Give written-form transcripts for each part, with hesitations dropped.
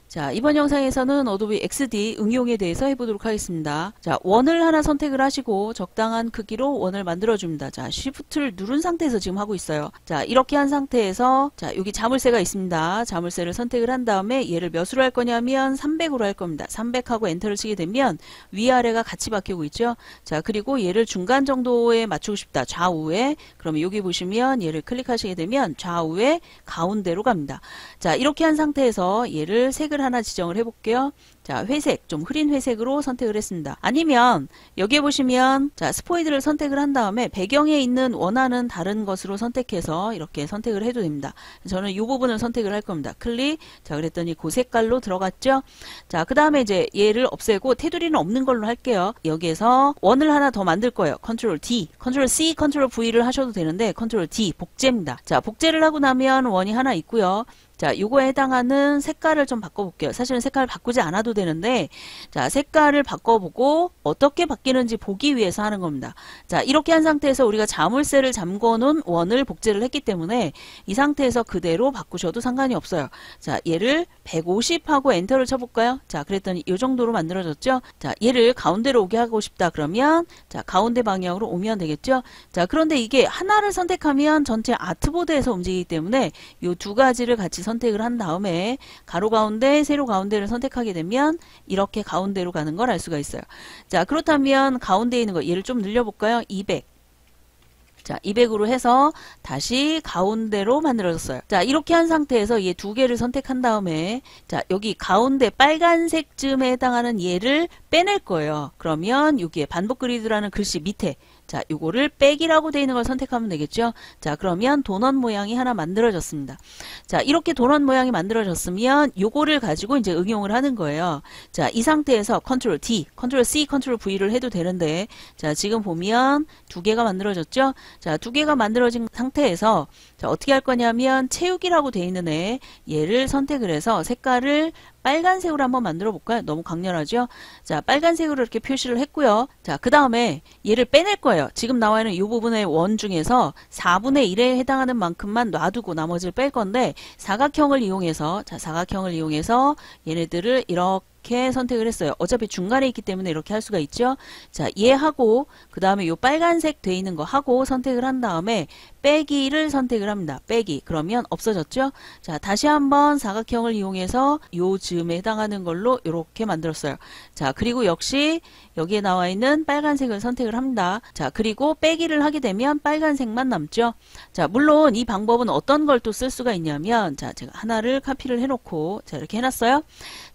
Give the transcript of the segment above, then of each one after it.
자, 이번 영상에서는 어도비 XD 응용에 대해서 해보도록 하겠습니다. 자, 원을 하나 선택을 하시고 적당한 크기로 원을 만들어줍니다. 자, Shift를 누른 상태에서 지금 하고 있어요. 자, 이렇게 한 상태에서 자, 여기 자물쇠가 있습니다. 자물쇠를 선택을 한 다음에 얘를 몇으로 할 거냐면 300으로 할 겁니다. 300하고 엔터를 치게 되면 위아래가 같이 바뀌고 있죠. 자, 그리고 얘를 중간 정도에 맞추고 싶다. 좌우에. 그러면 여기 보시면 얘를 클릭하시게 되면 좌우에 가운데로 갑니다. 자, 이렇게 한 상태에서 얘를 색을 하나 지정을 해볼게요. 자, 회색, 좀 흐린 회색으로 선택을 했습니다. 아니면 여기에 보시면 자, 스포이드를 선택을 한 다음에 배경에 있는 원하는 다른 것으로 선택해서 이렇게 선택을 해도 됩니다. 저는 이 부분을 선택을 할 겁니다. 클릭. 자, 그랬더니 그 색깔로 들어갔죠. 자, 그 다음에 이제 얘를 없애고 테두리는 없는 걸로 할게요. 여기에서 원을 하나 더 만들 거예요. 컨트롤 D, 컨트롤 C, 컨트롤 V를 하셔도 되는데 컨트롤 D, 복제입니다. 자, 복제를 하고 나면 원이 하나 있고요. 자, 요거에 해당하는 색깔을 좀 바꿔볼게요. 사실은 색깔을 바꾸지 않아도 되는데, 자, 색깔을 바꿔보고 어떻게 바뀌는지 보기 위해서 하는 겁니다. 자, 이렇게 한 상태에서 우리가 자물쇠를 잠궈놓은 원을 복제를 했기 때문에 이 상태에서 그대로 바꾸셔도 상관이 없어요. 자, 얘를 150하고 엔터를 쳐볼까요? 자, 그랬더니 이 정도로 만들어졌죠? 자, 얘를 가운데로 오게 하고 싶다 그러면, 자, 가운데 방향으로 오면 되겠죠? 자, 그런데 이게 하나를 선택하면 전체 아트보드에서 움직이기 때문에 이 두 가지를 같이 선택을 한 다음에 가로 가운데, 세로 가운데를 선택하게 되면 이렇게 가운데로 가는 걸 알 수가 있어요. 자, 그렇다면 가운데에 있는 거 얘를 좀 늘려볼까요? 200. 자, 200으로 해서 다시 가운데로 만들어졌어요. 자, 이렇게 한 상태에서 얘 두 개를 선택한 다음에 자, 여기 가운데 빨간색쯤에 해당하는 얘를 빼낼 거예요. 그러면 여기에 반복 그리드라는 글씨 밑에 자, 요거를 빼기라고 되어 있는 걸 선택하면 되겠죠. 자, 그러면 도넛 모양이 하나 만들어졌습니다. 자, 이렇게 도넛 모양이 만들어졌으면 요거를 가지고 이제 응용을 하는 거예요. 자, 이 상태에서 컨트롤 D, 컨트롤 C, 컨트롤 V를 해도 되는데 자, 지금 보면 두 개가 만들어졌죠. 자, 두 개가 만들어진 상태에서 자, 어떻게 할 거냐면 채우기라고 되어 있는 얘를 선택을 해서 색깔을 빨간색으로 한번 만들어 볼까요? 너무 강렬하죠? 자, 빨간색으로 이렇게 표시를 했고요. 자, 그 다음에 얘를 빼낼 거예요. 지금 나와 있는 이 부분의 원 중에서 4분의 1에 해당하는 만큼만 놔두고 나머지를 뺄 건데 사각형을 이용해서 자, 사각형을 이용해서 얘네들을 이렇게 선택을 했어요. 어차피 중간에 있기 때문에 이렇게 할 수가 있죠. 자, 얘하고 그 다음에 요 빨간색 돼 있는 거 하고 선택을 한 다음에 빼기를 선택을 합니다. 빼기. 그러면 없어졌죠. 자, 다시 한번 사각형을 이용해서 요 즈음에 해당하는 걸로 이렇게 만들었어요. 자, 그리고 역시 여기에 나와 있는 빨간색을 선택을 합니다. 자, 그리고 빼기를 하게 되면 빨간색만 남죠. 자, 물론 이 방법은 어떤 걸 또 쓸 수가 있냐면 자, 제가 하나를 카피를 해놓고 자, 이렇게 해놨어요.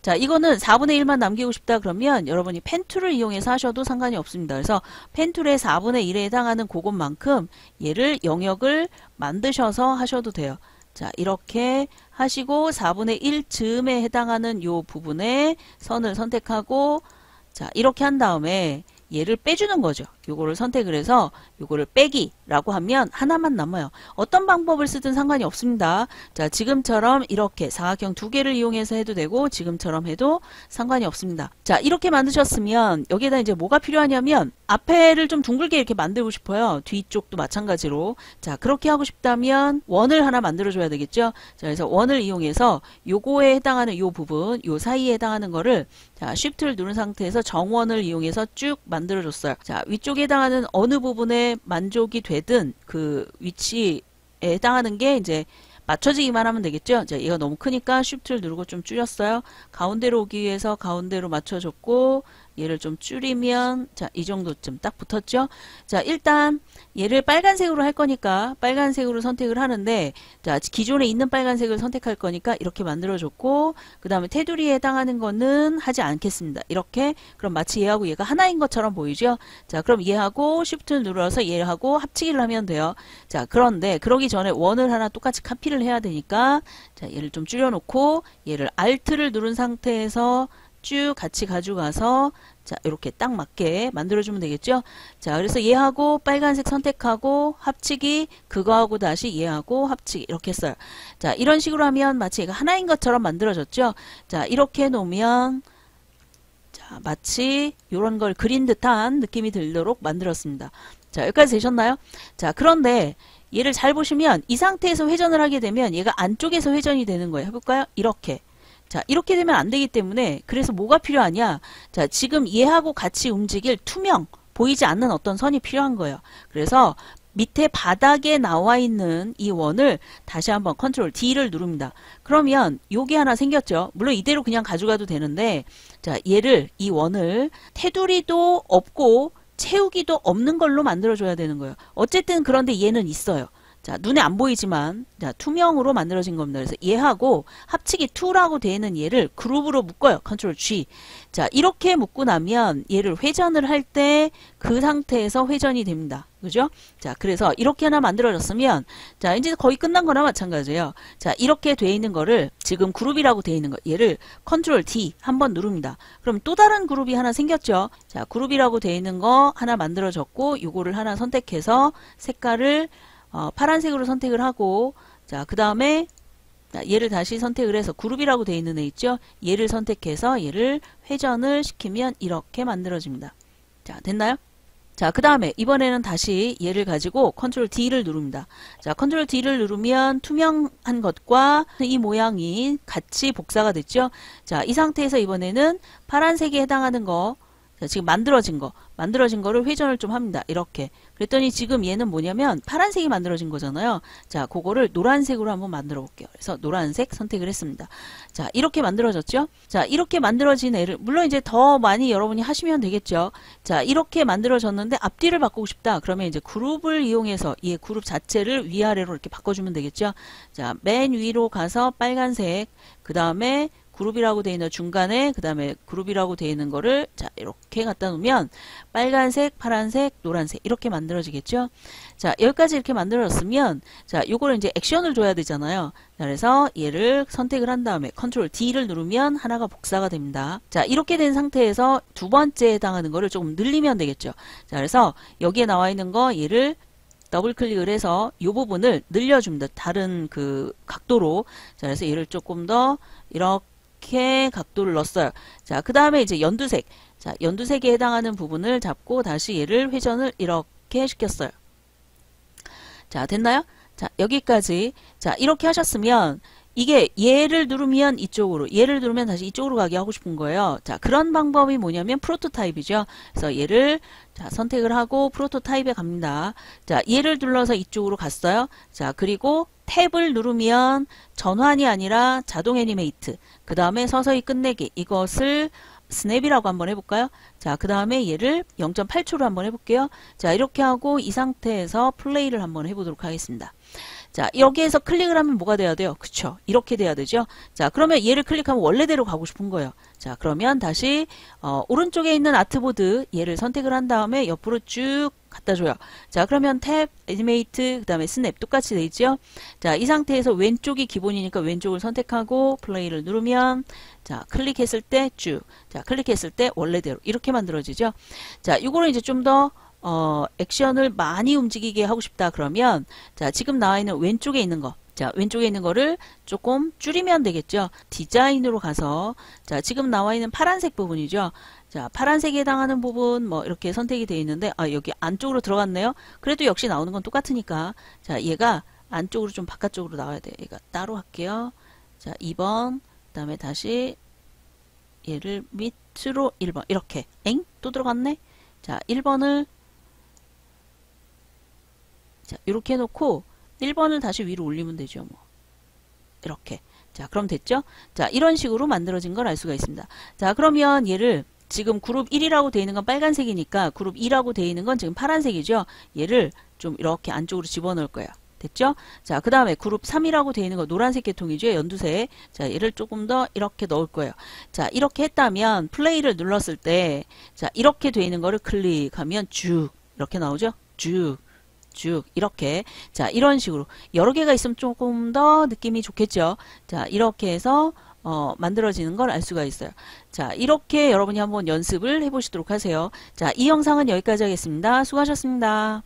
자, 이거는 4분의 1만 남기고 싶다 그러면 여러분이 펜툴을 이용해서 하셔도 상관이 없습니다. 그래서 펜툴의 4분의 1에 해당하는 그것만큼 얘를 영역을 만드셔서 하셔도 돼요. 자, 이렇게 하시고 4분의 1 즈음에 해당하는 요 부분에 선을 선택하고 자, 이렇게 한 다음에 얘를 빼주는 거죠. 요거를 선택을 해서 요거를 빼기라고 하면 하나만 남아요. 어떤 방법을 쓰든 상관이 없습니다. 자, 지금처럼 이렇게 사각형 두 개를 이용해서 해도 되고 지금처럼 해도 상관이 없습니다. 자, 이렇게 만드셨으면 여기에다 이제 뭐가 필요하냐면 앞에를 좀 둥글게 이렇게 만들고 싶어요. 뒤쪽도 마찬가지로. 자, 그렇게 하고 싶다면 원을 하나 만들어줘야 되겠죠. 자, 그래서 원을 이용해서 요거에 해당하는 요 부분, 요 사이에 해당하는 거를 자, Shift를 누른 상태에서 정원을 이용해서 쭉 만들어줬어요. 자, 위쪽에 해당하는 어느 부분에 만족이 되든 그 위치에 해당하는 게 이제 맞춰지기만 하면 되겠죠. 자, 얘가 너무 크니까 Shift를 누르고 좀 줄였어요. 가운데로 오기 위해서 가운데로 맞춰줬고 얘를 좀 줄이면 자, 이 정도쯤 딱 붙었죠. 자, 일단 얘를 빨간색으로 할 거니까 빨간색으로 선택을 하는데 자, 기존에 있는 빨간색을 선택할 거니까 이렇게 만들어줬고 그 다음에 테두리에 해당하는 거는 하지 않겠습니다. 이렇게 그럼 마치 얘하고 얘가 하나인 것처럼 보이죠. 자, 그럼 얘하고 Shift를 눌러서 얘하고 합치기를 하면 돼요. 자, 그런데 그러기 전에 원을 하나 똑같이 카피를 해야 되니까 자, 얘를 좀 줄여놓고 얘를 Alt를 누른 상태에서 쭉 같이 가져가서 자, 이렇게 딱 맞게 만들어주면 되겠죠. 자, 그래서 얘하고 빨간색 선택하고 합치기, 그거하고 다시 얘하고 합치기 이렇게 했어요. 자, 이런 식으로 하면 마치 얘가 하나인 것처럼 만들어졌죠. 자, 이렇게 놓으면 자, 마치 이런 걸 그린 듯한 느낌이 들도록 만들었습니다. 자, 여기까지 되셨나요? 자, 그런데 얘를 잘 보시면 이 상태에서 회전을 하게 되면 얘가 안쪽에서 회전이 되는 거예요. 해볼까요? 이렇게. 자, 이렇게 되면 안 되기 때문에 그래서 뭐가 필요하냐? 자, 지금 얘하고 같이 움직일 투명, 보이지 않는 어떤 선이 필요한 거예요. 그래서 밑에 바닥에 나와 있는 이 원을 다시 한번 컨트롤 D를 누릅니다. 그러면 요게 하나 생겼죠. 물론 이대로 그냥 가져가도 되는데, 자, 얘를, 이 원을 테두리도 없고 채우기도 없는 걸로 만들어줘야 되는 거예요. 어쨌든 그런데 얘는 있어요. 자, 눈에 안 보이지만, 자, 투명으로 만들어진 겁니다. 그래서 얘하고 합치기 2라고 되어 있는 얘를 그룹으로 묶어요. 컨트롤 G. 자, 이렇게 묶고 나면 얘를 회전을 할 때 그 상태에서 회전이 됩니다. 그죠? 자, 그래서 이렇게 하나 만들어졌으면, 자, 이제 거의 끝난 거나 마찬가지예요. 자, 이렇게 돼 있는 거를 지금 그룹이라고 돼 있는 거, 얘를 컨트롤 D 한번 누릅니다. 그럼 또 다른 그룹이 하나 생겼죠? 자, 그룹이라고 돼 있는 거 하나 만들어졌고, 요거를 하나 선택해서 색깔을 파란색으로 선택을 하고, 자, 그 다음에 얘를 다시 선택을 해서 그룹이라고 되어 있는 애 있죠? 얘를 선택해서 얘를 회전을 시키면 이렇게 만들어집니다. 자, 됐나요? 자, 그 다음에 이번에는 다시 얘를 가지고 컨트롤 D를 누릅니다. 자, 컨트롤 D를 누르면 투명한 것과 이 모양이 같이 복사가 됐죠? 자, 이 상태에서 이번에는 파란색에 해당하는 거, 자, 지금 만들어진 거를 회전을 좀 합니다. 이렇게. 그랬더니 지금 얘는 뭐냐면 파란색이 만들어진 거잖아요. 자, 그거를 노란색으로 한번 만들어 볼게요. 그래서 노란색 선택을 했습니다. 자, 이렇게 만들어졌죠? 자, 이렇게 만들어진 애를, 물론 이제 더 많이 여러분이 하시면 되겠죠. 자, 이렇게 만들어졌는데 앞뒤를 바꾸고 싶다. 그러면 이제 그룹을 이용해서 이 그룹 자체를 위아래로 이렇게 바꿔주면 되겠죠. 자, 맨 위로 가서 빨간색, 그 다음에 그룹이라고 되어 있는 중간에 그 다음에 그룹이라고 되어 있는 거를 자 이렇게 갖다 놓으면 빨간색, 파란색, 노란색 이렇게 만들어지겠죠. 자, 여기까지 이렇게 만들어졌으면 자 요거를 이제 액션을 줘야 되잖아요. 자, 그래서 얘를 선택을 한 다음에 컨트롤 D를 누르면 하나가 복사가 됩니다. 자, 이렇게 된 상태에서 두 번째에 해당하는 거를 조금 늘리면 되겠죠. 자, 그래서 여기에 나와 있는 거 얘를 더블 클릭을 해서 이 부분을 늘려줍니다. 다른 그 각도로. 자, 그래서 얘를 조금 더 이렇게 각도를 넣었어요. 자, 그 다음에 이제 연두색. 자, 연두색에 해당하는 부분을 잡고 다시 얘를 회전을 이렇게 시켰어요. 자, 됐나요? 자, 여기까지. 자, 이렇게 하셨으면 이게 얘를 누르면 이쪽으로, 얘를 누르면 다시 이쪽으로 가게 하고 싶은 거예요. 자, 그런 방법이 뭐냐면 프로토타입이죠. 그래서 얘를 자, 선택을 하고 프로토타입에 갑니다. 자, 얘를 눌러서 이쪽으로 갔어요. 자, 그리고 탭을 누르면 전환이 아니라 자동 애니메이트. 그 다음에 서서히 끝내기. 이것을 스냅이라고 한번 해볼까요? 자, 그 다음에 얘를 0.8초로 한번 해볼게요. 자, 이렇게 하고 이 상태에서 플레이를 한번 해보도록 하겠습니다. 자, 여기에서 클릭을 하면 뭐가 돼야 돼요? 그쵸? 이렇게 돼야 되죠? 자, 그러면 얘를 클릭하면 원래대로 가고 싶은 거예요. 자, 그러면 다시 오른쪽에 있는 아트보드 얘를 선택을 한 다음에 옆으로 쭉 갖다 줘요. 자, 그러면 탭, 애니메이트, 그 다음에 스냅 똑같이 돼 있죠? 자, 이 상태에서 왼쪽이 기본이니까 왼쪽을 선택하고 플레이를 누르면 자, 클릭했을 때 쭉, 자, 클릭했을 때 원래대로 이렇게 만들어지죠? 자, 이거를 이제 좀 더 액션을 많이 움직이게 하고 싶다 그러면 자, 지금 나와 있는 왼쪽에 있는 거, 자, 왼쪽에 있는 거를 조금 줄이면 되겠죠. 디자인으로 가서 자, 지금 나와 있는 파란색 부분이죠. 자, 파란색에 해당하는 부분 뭐 이렇게 선택이 되어 있는데 여기 안쪽으로 들어갔네요. 그래도 역시 나오는 건 똑같으니까 자, 얘가 안쪽으로 좀 바깥쪽으로 나와야 돼요. 얘가 따로 할게요. 자, 2번 그 다음에 다시 얘를 밑으로 1번 이렇게 엥? 또 들어갔네? 자, 1번을 자, 이렇게 해놓고 1번을 다시 위로 올리면 되죠. 뭐 이렇게. 자, 그럼 됐죠? 자, 이런 식으로 만들어진 걸 알 수가 있습니다. 자, 그러면 얘를 지금 그룹 1이라고 되어 있는 건 빨간색이니까 그룹 2라고 되어 있는 건 지금 파란색이죠? 얘를 좀 이렇게 안쪽으로 집어넣을 거예요. 됐죠? 자, 그 다음에 그룹 3이라고 되어 있는 거 노란색 계통이죠? 연두색. 자, 얘를 조금 더 이렇게 넣을 거예요. 자, 이렇게 했다면 플레이를 눌렀을 때 자, 이렇게 되어 있는 거를 클릭하면 쭉 이렇게 나오죠? 쭉 이렇게 자, 이런 식으로 여러 개가 있으면 조금 더 느낌이 좋겠죠. 자, 이렇게 해서 만들어지는 걸 알 수가 있어요. 자, 이렇게 여러분이 한번 연습을 해보시도록 하세요. 자, 이 영상은 여기까지 하겠습니다. 수고하셨습니다.